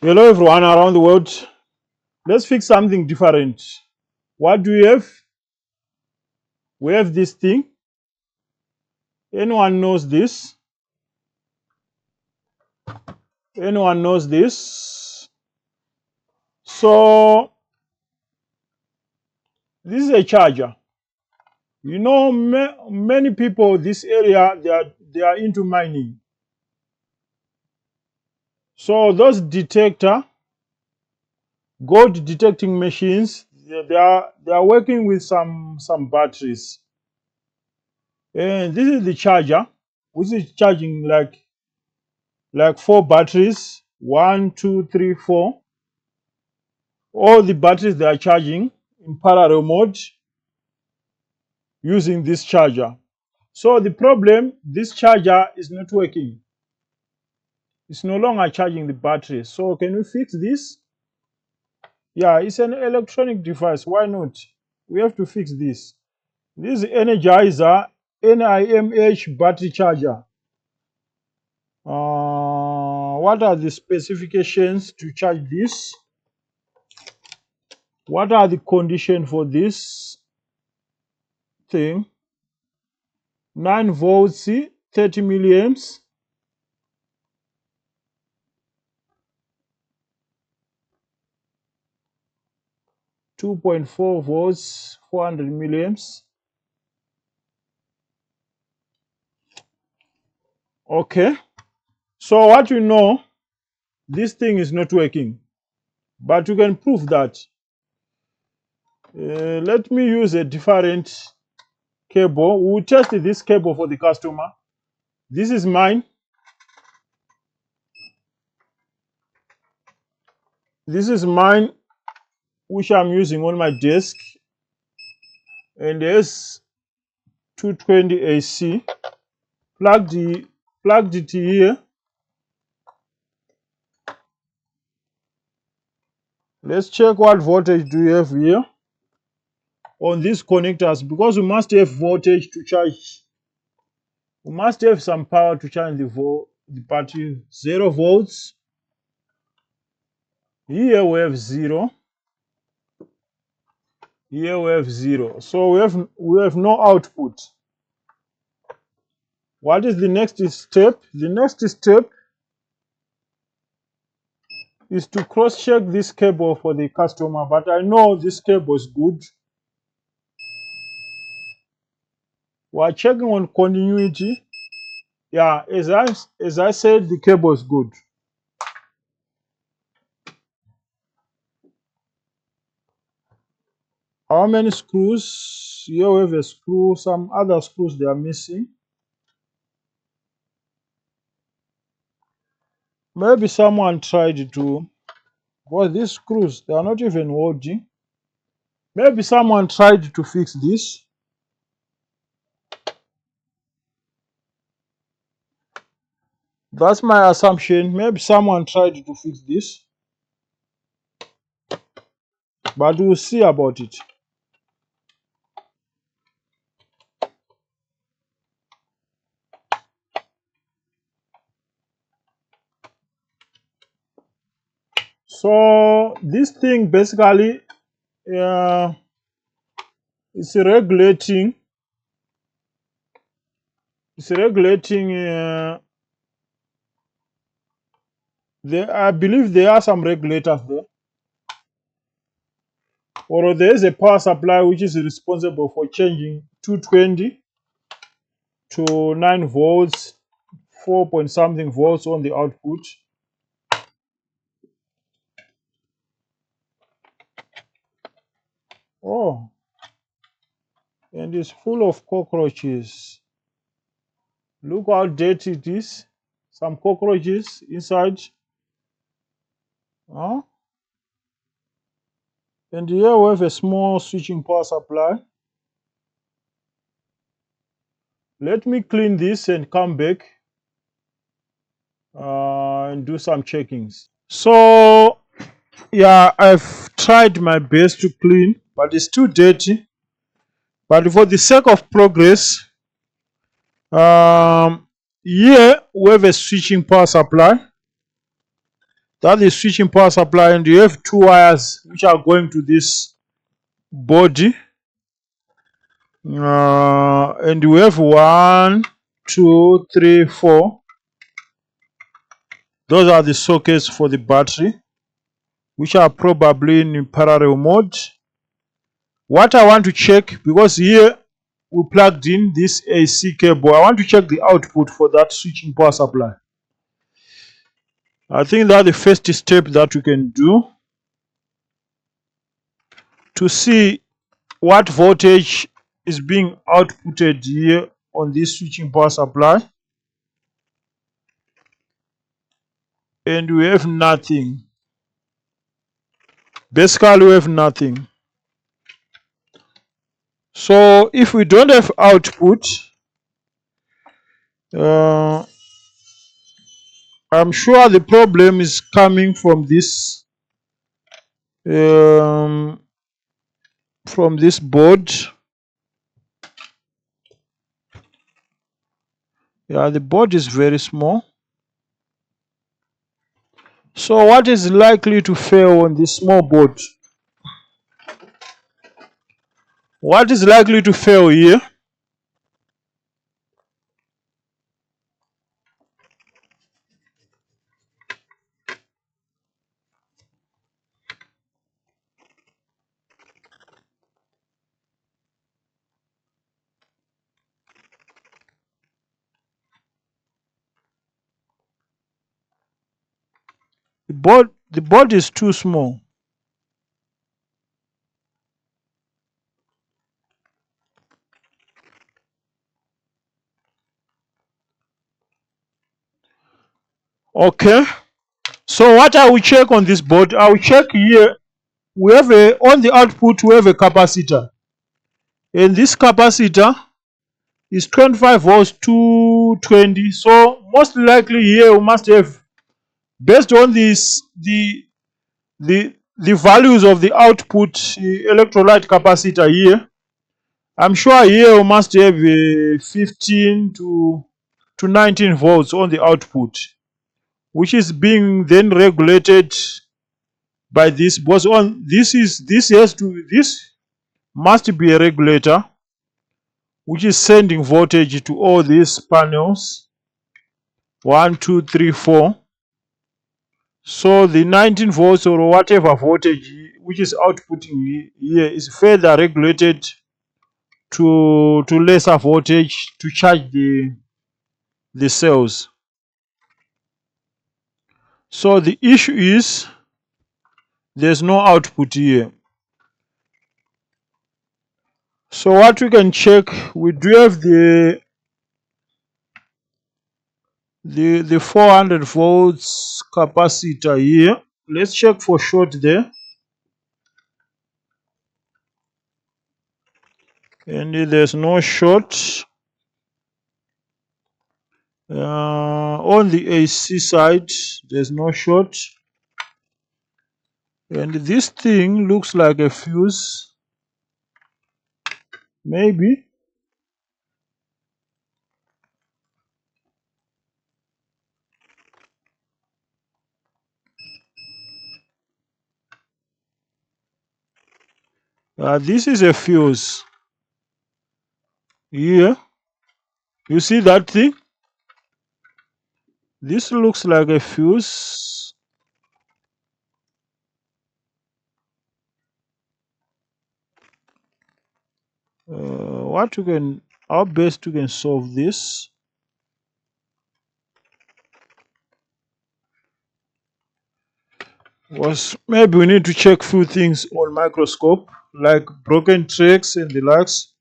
Hello everyone around the world. Let's fix something different. What do we have? We have this thing. Anyone knows this? Anyone knows this? So this is a charger. You know, many people this area they are into mining. So those detector, gold detecting machines, they are working with some batteries. And this is the charger, which is charging like 4 batteries. 1, 2, 3, 4. All the batteries they are charging in parallel mode using this charger. So the problem, this charger is not working. It's no longer charging the battery. So can we fix this? Yeah, it's an electronic device. Why not? We have to fix this. This is Energizer NiMH battery charger. What are the specifications to charge this? What are the conditions for this thing? 9 volts, 30 milliamps. 2.4 volts, 400 milliamps. Okay. So what you know, this thing is not working, but you can prove that. Let me use a different cable. We'll test this cable for the customer. This is mine. This is mine, which I'm using on my desk. And there's 220 AC. Plugged it here. Let's check what voltage do we have here on these connectors, because we must have voltage to charge. We must have some power to charge the battery. 0 volts. Here we have 0. Here we have 0. So we have no output. What is the next step? The next step is to cross-check this cable for the customer, but I know this cable is good. We are checking on continuity. Yeah, as I said, the cable is good. How many screws? Here we have a screw. Some other screws they are missing. Maybe someone tried to. Well, these screws, they are not even holding. Maybe someone tried to fix this. That's my assumption. Maybe someone tried to fix this. But we'll see about it. So this thing basically is regulating. It's regulating. I believe there are some regulators there, or there is a power supply which is responsible for changing 220 to 9 volts, 4 point something volts on the output. Oh, and it's full of cockroaches. Look how dirty it is. Some cockroaches inside. Huh? And here we have a small switching power supply. Let me clean this and come back and do some checkings. So yeah, I've tried my best to clean, but it's too dirty. But for the sake of progress, here we have a switching power supply. That is switching power supply, and you have two wires which are going to this body. And we have 1, 2, 3, 4. Those are the sockets for the battery, which are probably in parallel mode. What I want to check, because here we plugged in this AC cable, I want to check the output for that switching power supply. I think that's the first step that we can do to see what voltage is being outputted here on this switching power supply. And we have nothing. Basically, we have nothing. So if we don't have output, I'm sure the problem is coming from this board. Yeah, the board is very small. So what is likely to fail on this small board? What is likely to fail here? The board is too small. Okay. So what I will check on this board, I will check here. We have on the output we have a capacitor, and this capacitor is 25 volts to 20. So most likely here we must have, based on this the values of the output electrolyte capacitor here, I'm sure here we must have 15 to 19 volts on the output, which is being then regulated by this. Because on this must be a regulator which is sending voltage to all these panels, 1, 2, 3, 4. So the 19 volts or whatever voltage which is outputting here is further regulated to lesser voltage to charge the cells. So the issue is there's no output here. So what we can check, we do have the 400 volts capacitor here. Let's check for short there. And there's no short. On the AC side, there's no short. And this thing looks like a fuse. Maybe. This is a fuse. Here. You see that thing? This looks like a fuse. How best we can solve this? Was maybe we need to check few things on microscope, like broken tracks and the likes.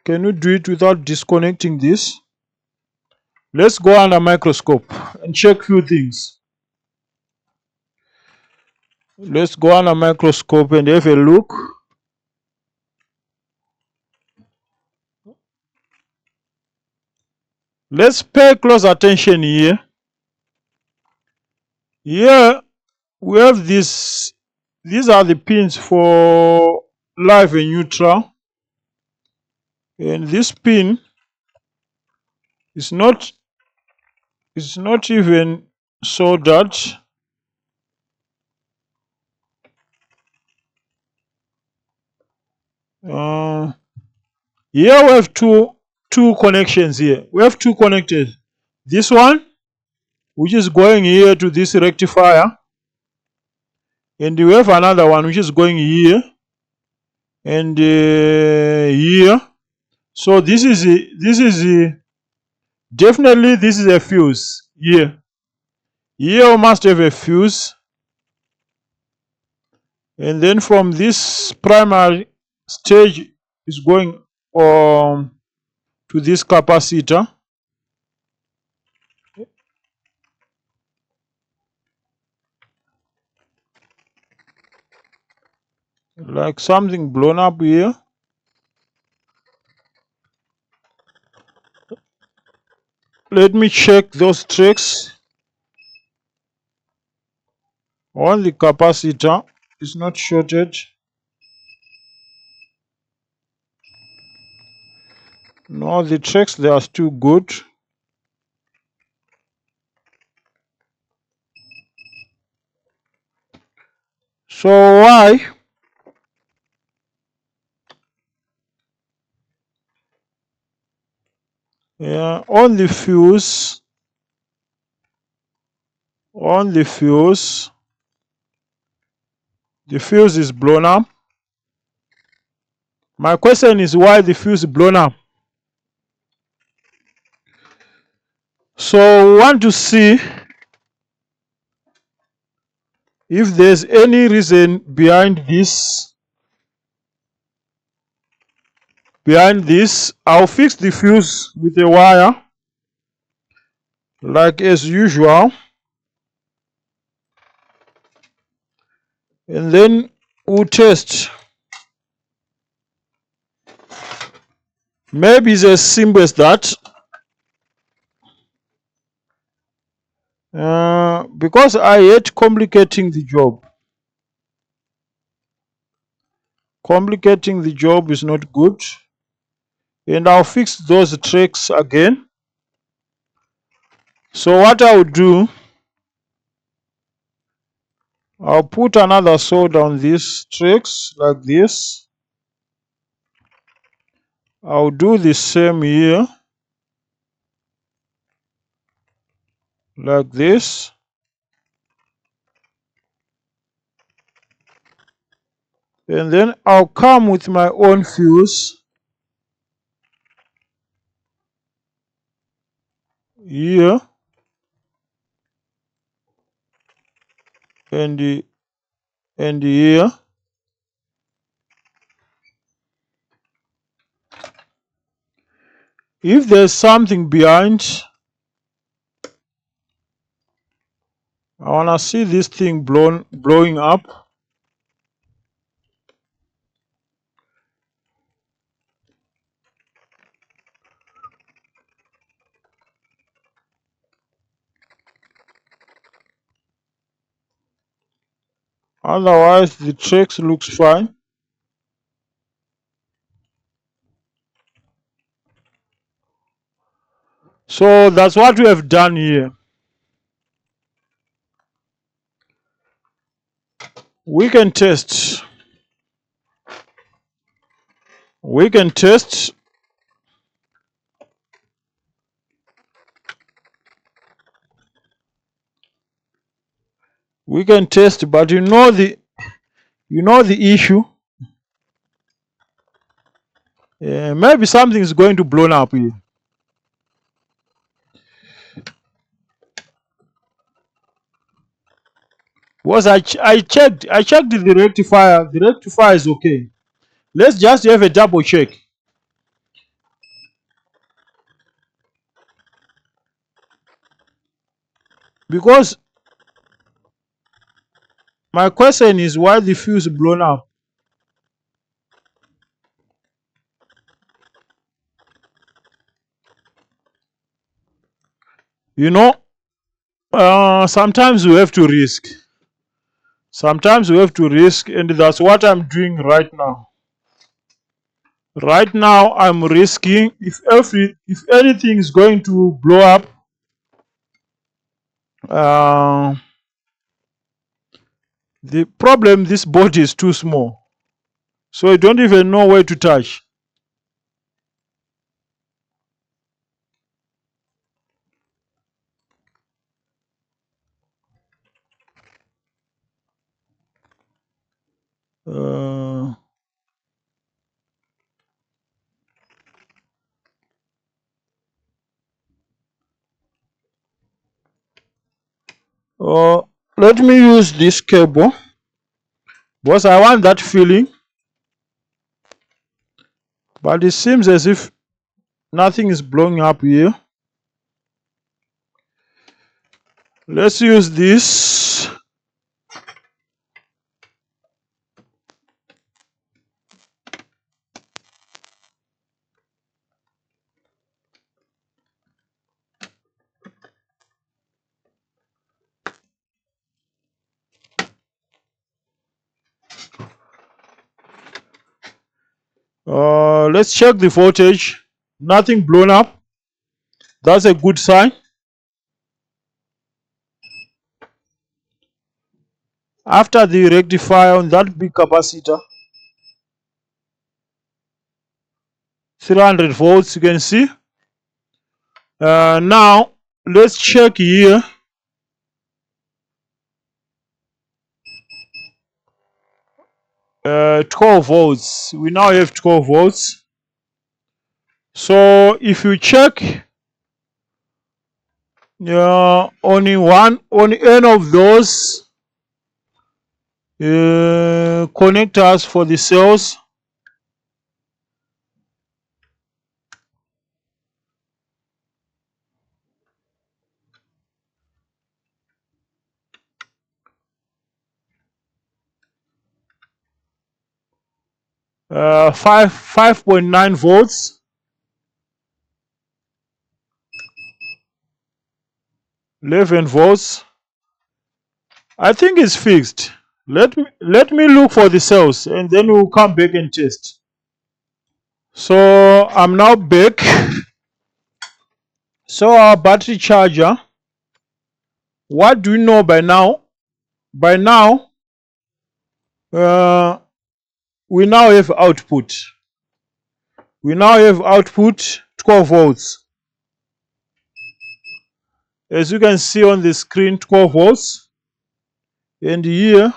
Can you do it without disconnecting this? Let's go under microscope and check few things. Let's go under microscope and have a look. Let's pay close attention here. Here we have this. These are the pins for live and neutral. and this pin is not even soldered. Here we have two connections here. We have two connected. This one, which is going here to this rectifier, and we have another one which is going here and here. So this is definitely this is a fuse here. Here we must have a fuse, and then from this primary stage is going to this capacitor. Like something blown up here. Let me check those tracks on the capacitor. It's not shorted. No, the tracks they are still good. So why? Yeah, on the fuse, the fuse is blown up. My question is why the fuse is blown up. So we want to see if there's any reason behind this. I'll fix the fuse with a wire, like as usual, and then we'll test. Maybe it's as simple as that. Because I hate complicating the job. Complicating the job is not good. And I'll fix those tracks again. So what I'll do, I'll put another solder on these tracks like this. I'll do the same here, like this. And then I'll come with my own fuse here and here. If there's something behind, I wanna see this thing blowing up. Otherwise the tracks looks fine. So that's what we have done here. We can test. We can test. We can test, but you know the issue. Maybe something is going to blow up here. Was I checked the rectifier. The rectifier is okay. Let's just have a double check. Because my question is why the fuse blown up. You know, sometimes we have to risk. Sometimes we have to risk, and that's what I'm doing right now. Right now I'm risking if anything is going to blow up. The problem, this board is too small, so I don't even know where to touch. Let me use this cable because I want that feeling, but it seems as if nothing is blowing up here. Let's use this. Let's check the voltage. Nothing blown up. That's a good sign. After the rectifier on that big capacitor, 300 volts, you can see. Now let's check here. Uh, 12 volts. We now have 12 volts. So if you check on any of those connectors for the cells, uh, 5.9 volts, 11 volts. I think it's fixed. Let me look for the cells and then we'll come back and test. So I'm now back. So our battery charger, what do we know by now? By now, we now have output. We now have output 12 volts. As you can see on the screen, 12 volts. And here,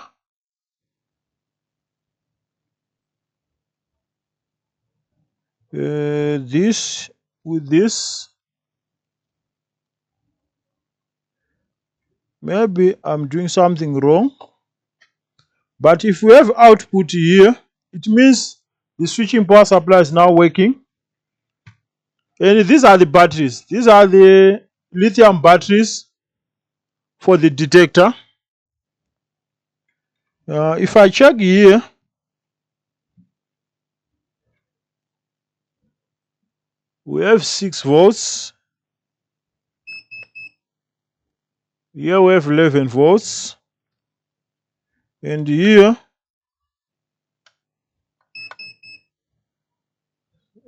this with this, maybe I'm doing something wrong. But if we have output here, it means the switching power supply is now working. And these are the batteries. These are the lithium batteries for the detector. If I check here, we have 6 volts. Here we have 11 volts. And here,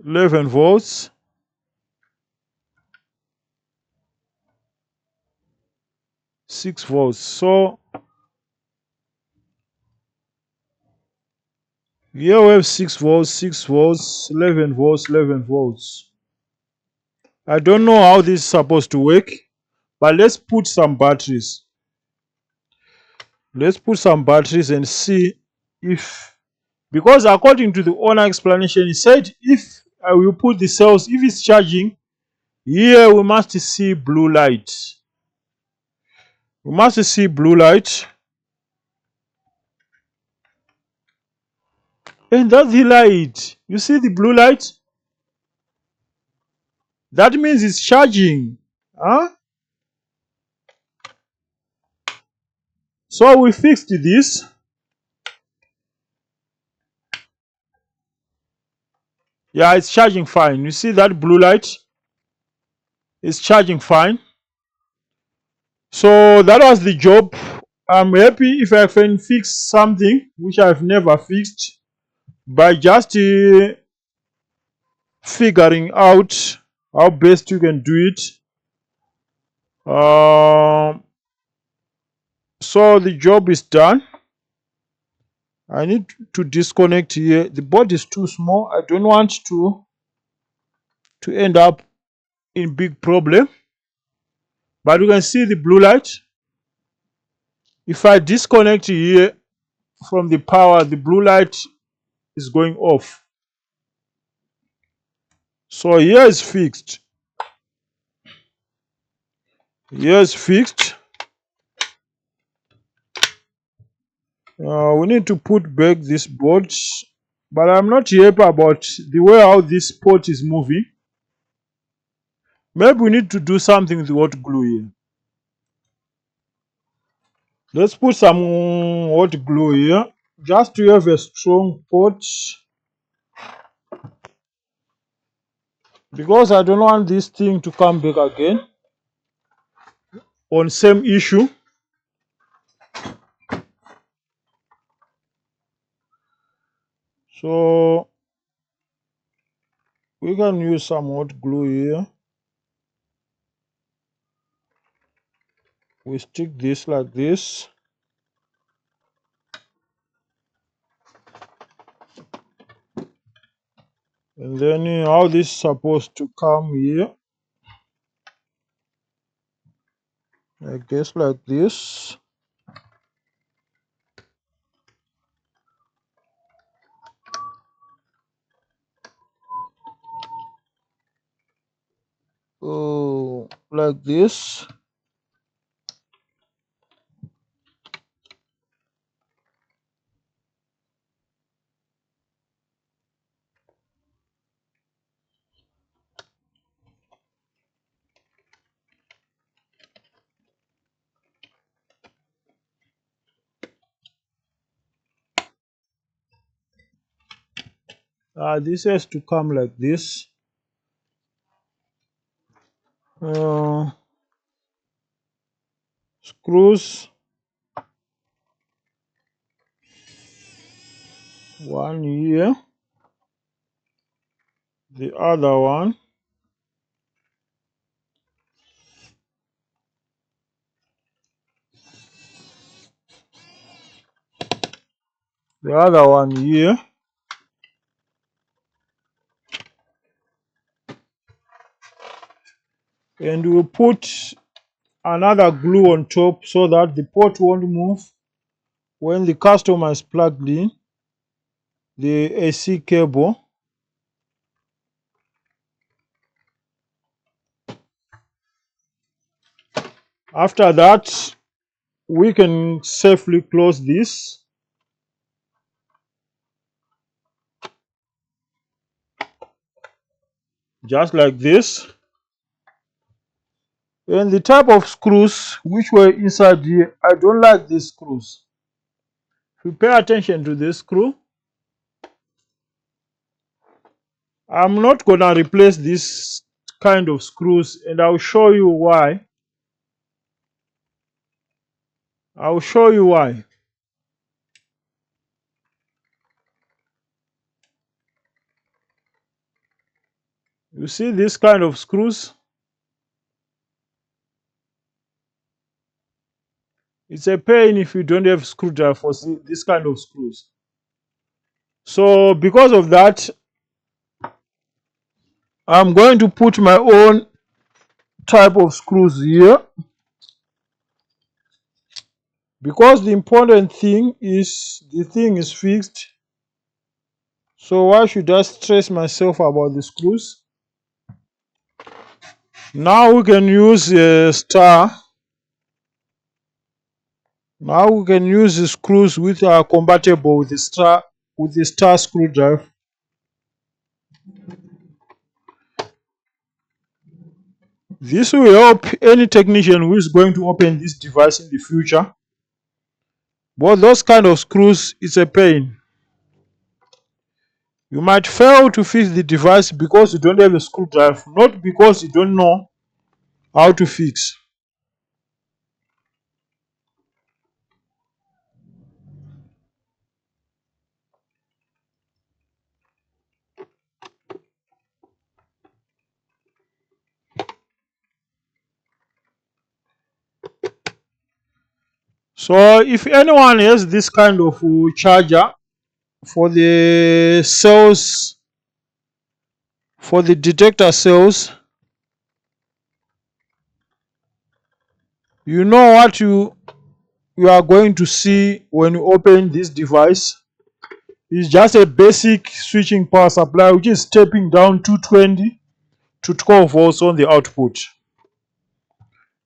11 volts. 6 volts. So here we have 6 volts, 6 volts, 11 volts, 11 volts. I don't know how this is supposed to work, but let's put some batteries. Let's put some batteries and see if, because according to the owner explanation, he said if I will put the cells, if it's charging, here we must see blue light. We must see blue light. And that's the light. You see the blue light? That means it's charging. Huh? So we fixed this. Yeah, it's charging fine. You see that blue light? It's charging fine. So that was the job. I'm happy if I can fix something which I've never fixed by just figuring out how best you can do it. So the job is done. I need to disconnect here. The board is too small. I don't want to end up in big problem. But you can see the blue light. If I disconnect here from the power, the blue light is going off. So here is fixed. Here is fixed. We need to put back this board, but I'm not happy about the way how this port is moving. Maybe we need to do something with hot glue here. Let's put some hot glue here just to have a strong port, because I don't want this thing to come back again on same issue. So we can use some hot glue here. We stick this like this. And then how this is supposed to come here. I guess like this. Oh, like this. This has to come like this. Screws. One here. The other one. The other one here. And we'll put another glue on top so that the port won't move when the customer is plugged in the AC cable. After that, we can safely close this. Just like this. And the type of screws which were inside here, I don't like these screws. If you pay attention to this screw, I'm not gonna replace this kind of screws, and I'll show you why. I'll show you why. You see this kind of screws? It's a pain if you don't have screwdriver for this kind of screws. So because of that, I'm going to put my own type of screws here, because the important thing is the thing is fixed. So why should I stress myself about the screws? Now we can use a star. Now we can use the screws which are compatible with the star screwdriver. This will help any technician who is going to open this device in the future. But those kind of screws, it's a pain. You might fail to fix the device because you don't have a screwdriver, not because you don't know how to fix. So if anyone has this kind of charger for the cells, for the detector cells, you know what you are going to see when you open this device. It's just a basic switching power supply which is stepping down 220 to 12 volts on the output.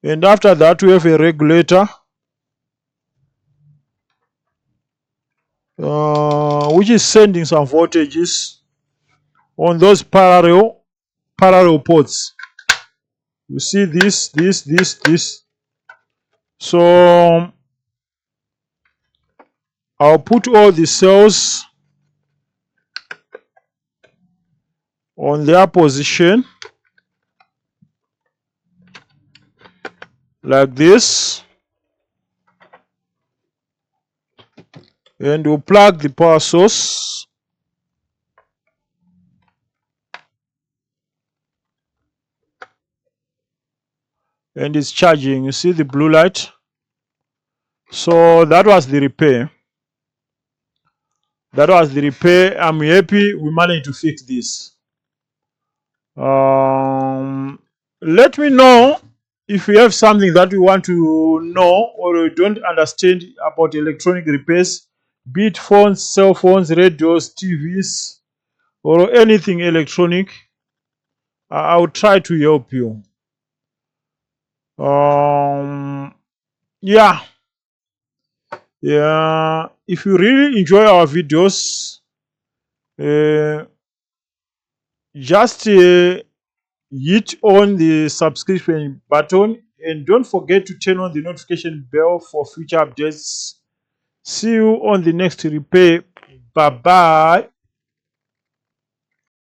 And after that we have a regulator which is sending some voltages on those parallel ports. You see this. So I'll put all the cells on their position like this, and we'll plug the power source, and it's charging. You see the blue light. So that was the repair. I'm happy we managed to fix this. Let me know if you have something that you want to know or you don't understand about electronic repairs, be it phones, cell phones, radios, TVs, or anything electronic. I'll try to help you. Yeah. If you really enjoy our videos, just hit on the subscription button and don't forget to turn on the notification bell for future updates. See you on the next repair. Bye bye.